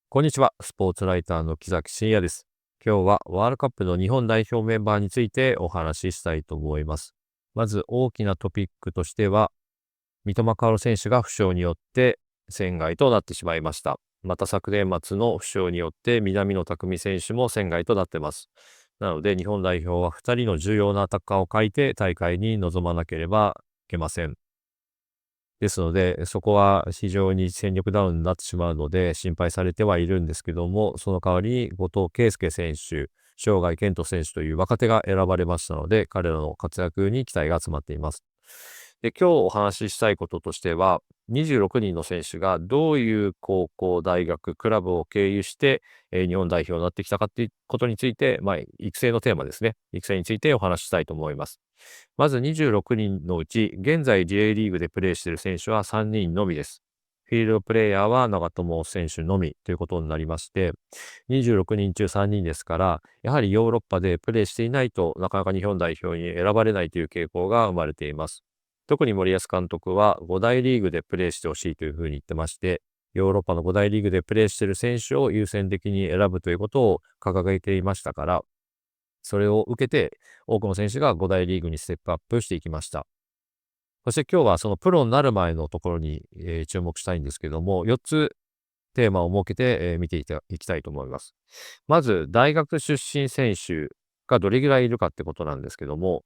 こんにちは。スポーツライターの木崎真也です。今日はワールドカップの日本代表メンバーについてお話ししたいと思います。まず大きなトピックとしては、三笘薫選手が負傷によって戦外となってしまいました。また昨年末の負傷によって南野拓実選手も戦外となっています。なので日本代表は2人の重要なアタッカーを欠いて大会に臨まなければいけません。ですので、そこは非常に戦力ダウンになってしまうので心配されてはいるんですけども、その代わりに後藤圭介選手、生涯健人選手という若手が選ばれましたので、彼らの活躍に期待が集まっています。で、今日お話ししたいこととしては、26人の選手がどういう高校、大学、クラブを経由して、日本代表になってきたかということについて、育成のテーマですね。育成についてお話ししたいと思います。まず26人のうち、現在 J リーグでプレーしている選手は3人のみです。フィールドプレイヤーは長友選手のみということになりまして、26人中3人ですから、やはりヨーロッパでプレーしていないとなかなか日本代表に選ばれないという傾向が生まれています。特に森保監督は5大リーグでプレーしてほしいというふうに言ってまして、ヨーロッパの5大リーグでプレーしている選手を優先的に選ぶということを掲げていましたから、それを受けて多くの選手が5大リーグにステップアップしていきました。そして今日はそのプロになる前のところに、注目したいんですけども、4つテーマを設けて、見ていきたいと思います。まず、大学出身選手がどれぐらいいるかってことなんですけども、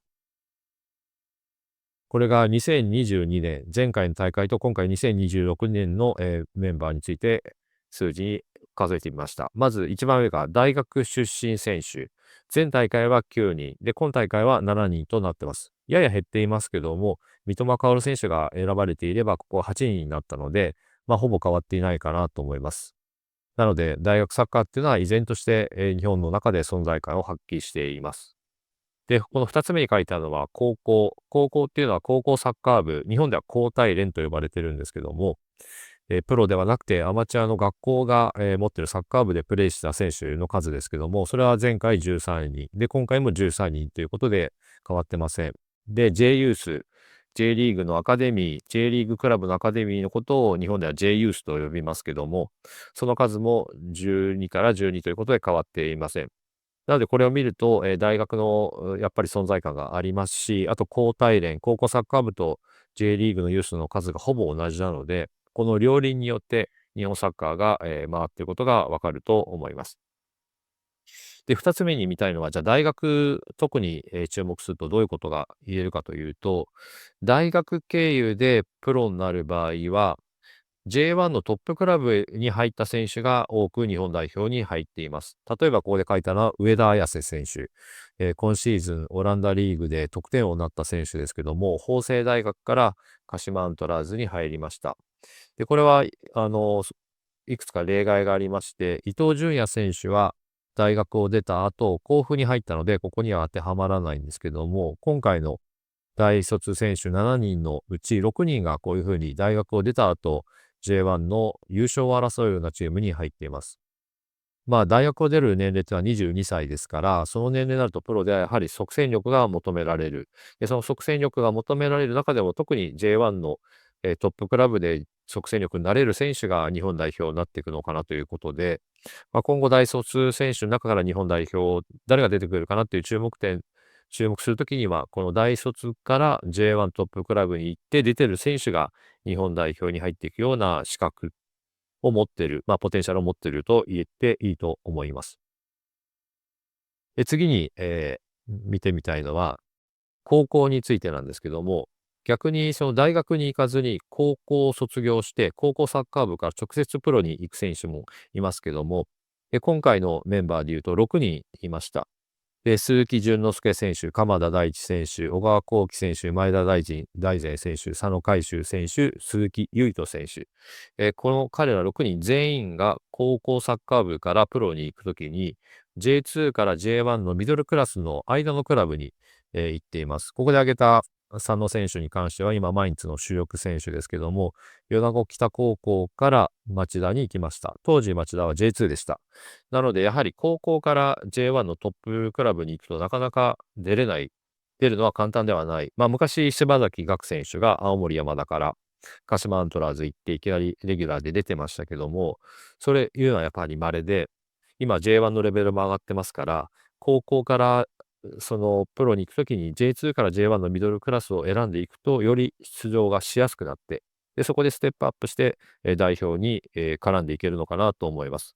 これが2022年、前回の大会と今回2026年の、メンバーについて数字に数えてみました。まず一番上が大学出身選手。前大会は9人、で、今大会は7人となってます。やや減っていますけども、三笘薫選手が選ばれていれば、ここは8人になったので、ほぼ変わっていないかなと思います。なので、大学サッカーっていうのは依然として、日本の中で存在感を発揮しています。で、この2つ目に書いてあるのは高校。高校っていうのは高校サッカー部、日本では高体連と呼ばれてるんですけども、プロではなくてアマチュアの学校が、持ってるサッカー部でプレーした選手の数ですけども、それは前回13人、で、今回も13人ということで変わってません。で、J ユース、J リーグのアカデミー、J リーグクラブのアカデミーのことを日本では J ユースと呼びますけども、その数も12から12ということで変わっていません。なのでこれを見ると、大学のやっぱり存在感がありますし、あと高体連、高校サッカー部と J リーグのユースの数がほぼ同じなので、この両輪によって日本サッカーが、回っていることがわかると思います。で、2つ目に見たいのは、じゃあ大学、特に、注目するとどういうことが言えるかというと、大学経由でプロになる場合は、J1 のトップクラブに入った選手が多く日本代表に入っています。例えばここで書いたのは上田綺世選手。今シーズンオランダリーグで得点王になった選手ですけども、法政大学から鹿島アントラーズに入りました。で、これは、いくつか例外がありまして、伊東純也選手は大学を出た後、甲府に入ったので、ここには当てはまらないんですけども、今回の大卒選手7人のうち6人がこういうふうに大学を出た後、J1 の優勝を争うようなチームに入っています。大学を出る年齢というのは22歳ですから、その年齢になるとプロではやはり即戦力が求められる。で、その即戦力が求められる中でも特に J1 の、トップクラブで即戦力になれる選手が日本代表になっていくのかなということで、今後大卒選手の中から日本代表、誰が出てくるかなっていう注目するときには、この大卒から J1 トップクラブに行って出てる選手が日本代表に入っていくような資格を持っている、ポテンシャルを持っていると言っていいと思います。で、次に、見てみたいのは、高校についてなんですけども、逆にその大学に行かずに高校を卒業して、高校サッカー部から直接プロに行く選手もいますけども、今回のメンバーで言うと6人いました。で、鈴木淳之介選手、鎌田大地選手、小川幸輝選手、前田大然選手、佐野海舟選手、鈴木唯人選手。この彼ら6人全員が高校サッカー部からプロに行くときに、J2 から J1 のミドルクラスの間のクラブに、行っています。ここで挙げた佐野選手に関しては、今、マインツの主力選手ですけども、米子北高校から町田に行きました。当時、町田は J2 でした。なので、やはり高校から J1 のトップクラブに行くとなかなか出れない、出るのは簡単ではない。昔、柴崎岳選手が青森山田から鹿島アントラーズ行っていきなりレギュラーで出てましたけども、それいうのはやっぱり稀で、今 J1 のレベルも上がってますから、高校からそのプロに行くときに J2 から J1 のミドルクラスを選んでいくと、より出場がしやすくなって、で、そこでステップアップして、代表に、絡んでいけるのかなと思います。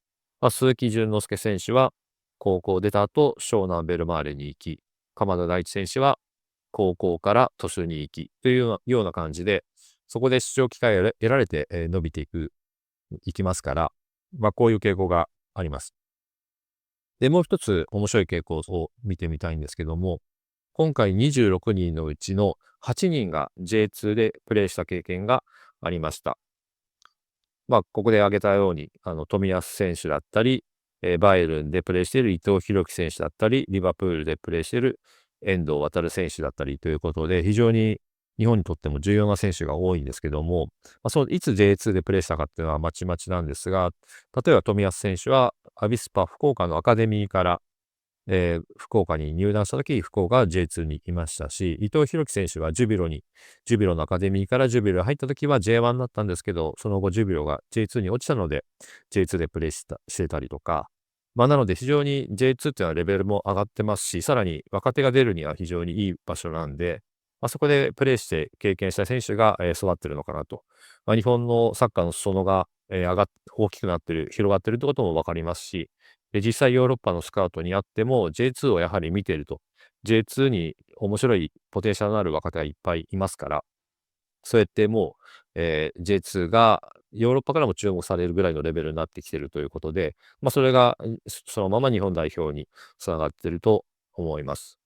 鈴木淳之介選手は、高校出た後、湘南ベルマーレに行き、鎌田大地選手は高校から都市に行き、というような感じで、そこで出場機会を得られて、伸びていきますから、こういう傾向があります。で、もう一つ面白い傾向を見てみたいんですけども、今回26人のうちの8人が J2 でプレーした経験がありました。ここで挙げたように、冨安選手だったり、バイエルンでプレーしている伊藤洋輝選手だったり、リバプールでプレーしている遠藤航選手だったりということで、非常に日本にとっても重要な選手が多いんですけども、いつ J2 でプレーしたかっていうのはまちまちなんですが、例えば冨安選手はアビスパ福岡のアカデミーから福岡に入団した時、福岡 J2 にいましたし、伊藤洋輝選手はジュビロのアカデミーからジュビロに入った時は J1 だったんですけど、その後ジュビロが J2 に落ちたので、J2 でプレーしてたりとか、なので非常に J2 っていうのはレベルも上がってますし、さらに若手が出るには非常にいい場所なんで、そこでプレーして経験した選手が、育ってるのかなと。日本のサッカーの裾野が、大きくなってる、広がってるってこともわかりますし、で、実際ヨーロッパのスカウトにあっても J2 をやはり見ていると、J2 に面白いポテンシャルのある若手がいっぱいいますから、そうやってもう、J2 がヨーロッパからも注目されるぐらいのレベルになってきているということで、それが、そのまま日本代表に繋がっていると思います。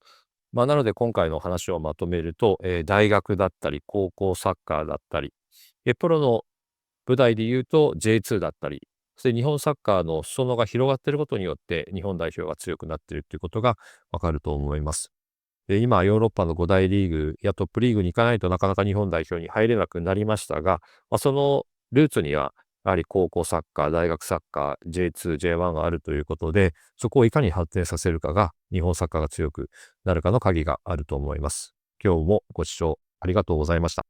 なので今回の話をまとめると、大学だったり、高校サッカーだったり、プロの舞台で言うと J2 だったり、そして日本サッカーの裾野が広がっていることによって、日本代表が強くなっているということがわかると思います。で、今ヨーロッパの5大リーグやトップリーグに行かないとなかなか日本代表に入れなくなりましたが、そのルーツにはやはり高校サッカー、大学サッカー、J2、J1 があるということで、そこをいかに発展させるかが日本サッカーが強くなるかの鍵があると思います。今日もご視聴ありがとうございました。